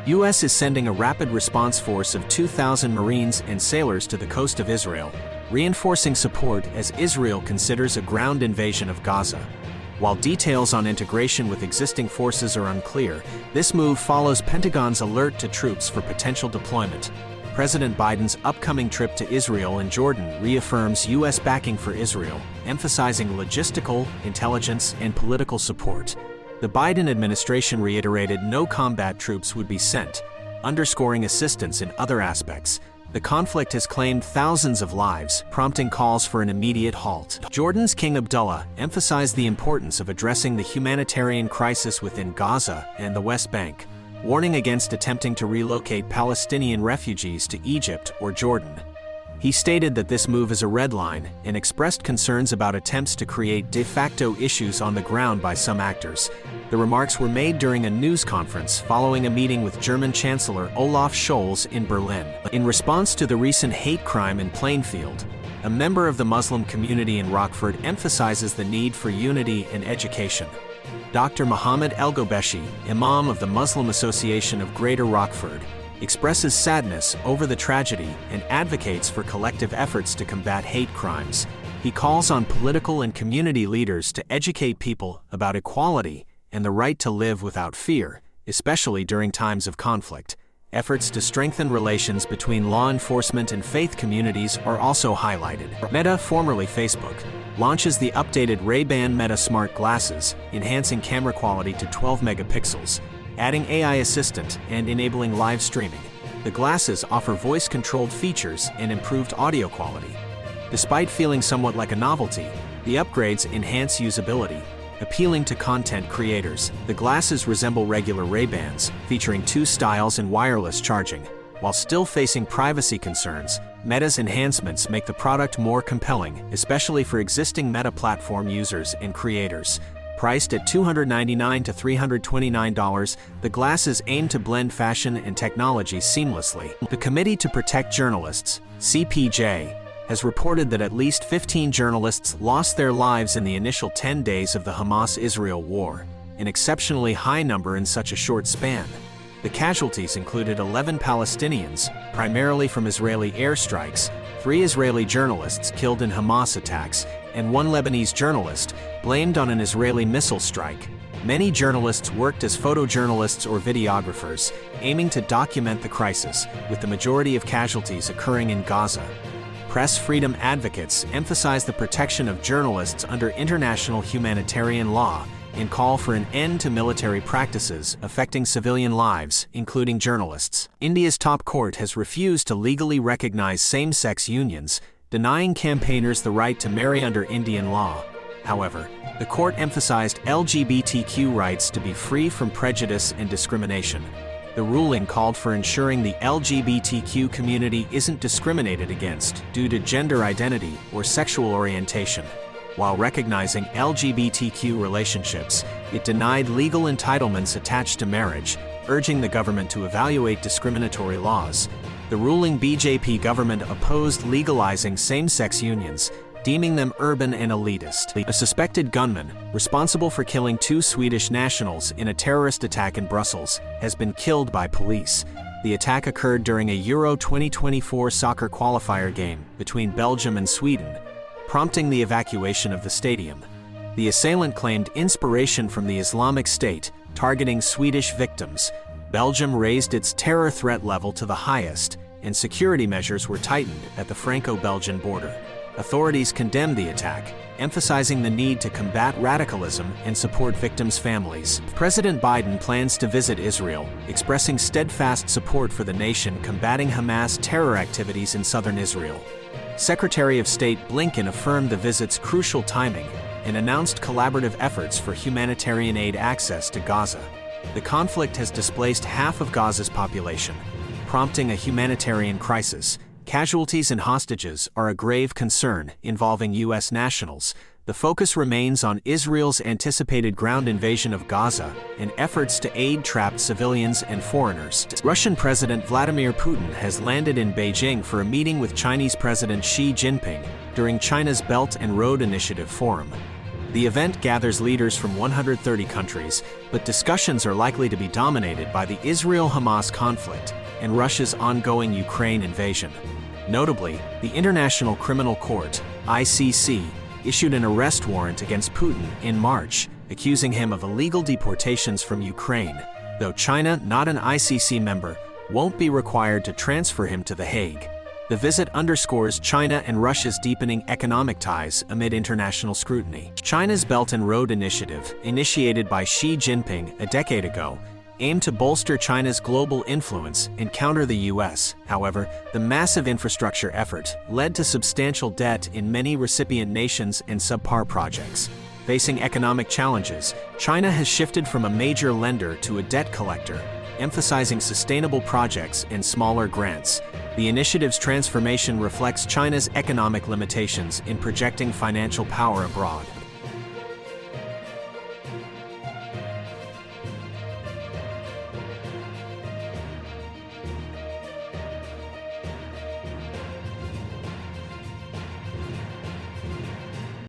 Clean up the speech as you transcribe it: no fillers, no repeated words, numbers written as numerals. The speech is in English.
U.S. is sending a rapid response force of 2,000 Marines and sailors to the coast of Israel, reinforcing support as Israel considers a ground invasion of Gaza. While details on integration with existing forces are unclear, this move follows Pentagon's alert to troops for potential deployment. President Biden's upcoming trip to Israel and Jordan reaffirms U.S. backing for Israel, emphasizing logistical, intelligence, and political support. The Biden administration reiterated no combat troops would be sent, underscoring assistance in other aspects. The conflict has claimed thousands of lives, prompting calls for an immediate halt. Jordan's King Abdullah emphasized the importance of addressing the humanitarian crisis within Gaza and the West Bank, warning against attempting to relocate Palestinian refugees to Egypt or Jordan. He stated that this move is a red line and expressed concerns about attempts to create de facto issues on the ground by some actors. The remarks were made during a news conference following a meeting with German Chancellor Olaf Scholz in Berlin. In response to the recent hate crime in Plainfield, a member of the Muslim community in Rockford emphasizes the need for unity and education. Dr. Mohammed El-Gobeshi, Imam of the Muslim Association of Greater Rockford, expresses sadness over the tragedy and advocates for collective efforts to combat hate crimes. He calls on political and community leaders to educate people about equality and the right to live without fear, especially during times of conflict. Efforts to strengthen relations between law enforcement and faith communities are also highlighted. Meta, formerly Facebook, launches the updated Ray-Ban Meta Smart Glasses, enhancing camera quality to 12 megapixels, adding AI assistant and enabling live streaming. The glasses offer voice-controlled features and improved audio quality. Despite feeling somewhat like a novelty, the upgrades enhance usability, appealing to content creators. The glasses resemble regular Ray-Bans, featuring 2 styles and wireless charging. While still facing privacy concerns, Meta's enhancements make the product more compelling, especially for existing Meta platform users and creators. Priced at $299 to $329, the glasses aim to blend fashion and technology seamlessly. The Committee to Protect Journalists, CPJ, has reported that at least 15 journalists lost their lives in the initial 10 days of the Hamas-Israel war, an exceptionally high number in such a short span. The casualties included 11 Palestinians, primarily from Israeli airstrikes, 3 Israeli journalists killed in Hamas attacks, and 1 Lebanese journalist, blamed on an Israeli missile strike. Many journalists worked as photojournalists or videographers, aiming to document the crisis, with the majority of casualties occurring in Gaza. Press freedom advocates emphasize the protection of journalists under international humanitarian law and call for an end to military practices affecting civilian lives, including journalists. India's top court has refused to legally recognize same-sex unions, denying campaigners the right to marry under Indian law. However, the court emphasized LGBTQ rights to be free from prejudice and discrimination. The ruling called for ensuring the LGBTQ community isn't discriminated against due to gender identity or sexual orientation. While recognizing LGBTQ relationships, it denied legal entitlements attached to marriage, urging the government to evaluate discriminatory laws. The ruling BJP government opposed legalizing same-sex unions, deeming them urban and elitist. A suspected gunman, responsible for killing 2 Swedish nationals in a terrorist attack in Brussels, has been killed by police. The attack occurred during a Euro 2024 soccer qualifier game between Belgium and Sweden, prompting the evacuation of the stadium. The assailant claimed inspiration from the Islamic State, targeting Swedish victims. Belgium raised its terror threat level to the highest, and security measures were tightened at the Franco-Belgian border. Authorities condemned the attack, emphasizing the need to combat radicalism and support victims' families. President Biden plans to visit Israel, expressing steadfast support for the nation combating Hamas terror activities in southern Israel. Secretary of State Blinken affirmed the visit's crucial timing and announced collaborative efforts for humanitarian aid access to Gaza. The conflict has displaced half of Gaza's population, prompting a humanitarian crisis. Casualties and hostages are a grave concern involving U.S. nationals. The focus remains on Israel's anticipated ground invasion of Gaza and efforts to aid trapped civilians and foreigners. Russian President Vladimir Putin has landed in Beijing for a meeting with Chinese President Xi Jinping during China's Belt and Road Initiative Forum. The event gathers leaders from 130 countries, but discussions are likely to be dominated by the Israel-Hamas conflict and Russia's ongoing Ukraine invasion. Notably, the International Criminal Court, ICC, issued an arrest warrant against Putin in March, accusing him of illegal deportations from Ukraine, though China, not an ICC member, won't be required to transfer him to The Hague. The visit underscores China and Russia's deepening economic ties amid international scrutiny. China's Belt and Road Initiative, initiated by Xi Jinping a decade ago, aimed to bolster China's global influence and counter the US. However, the massive infrastructure effort led to substantial debt in many recipient nations and subpar projects. Facing economic challenges, China has shifted from a major lender to a debt collector, emphasizing sustainable projects and smaller grants. The initiative's transformation reflects China's economic limitations in projecting financial power abroad.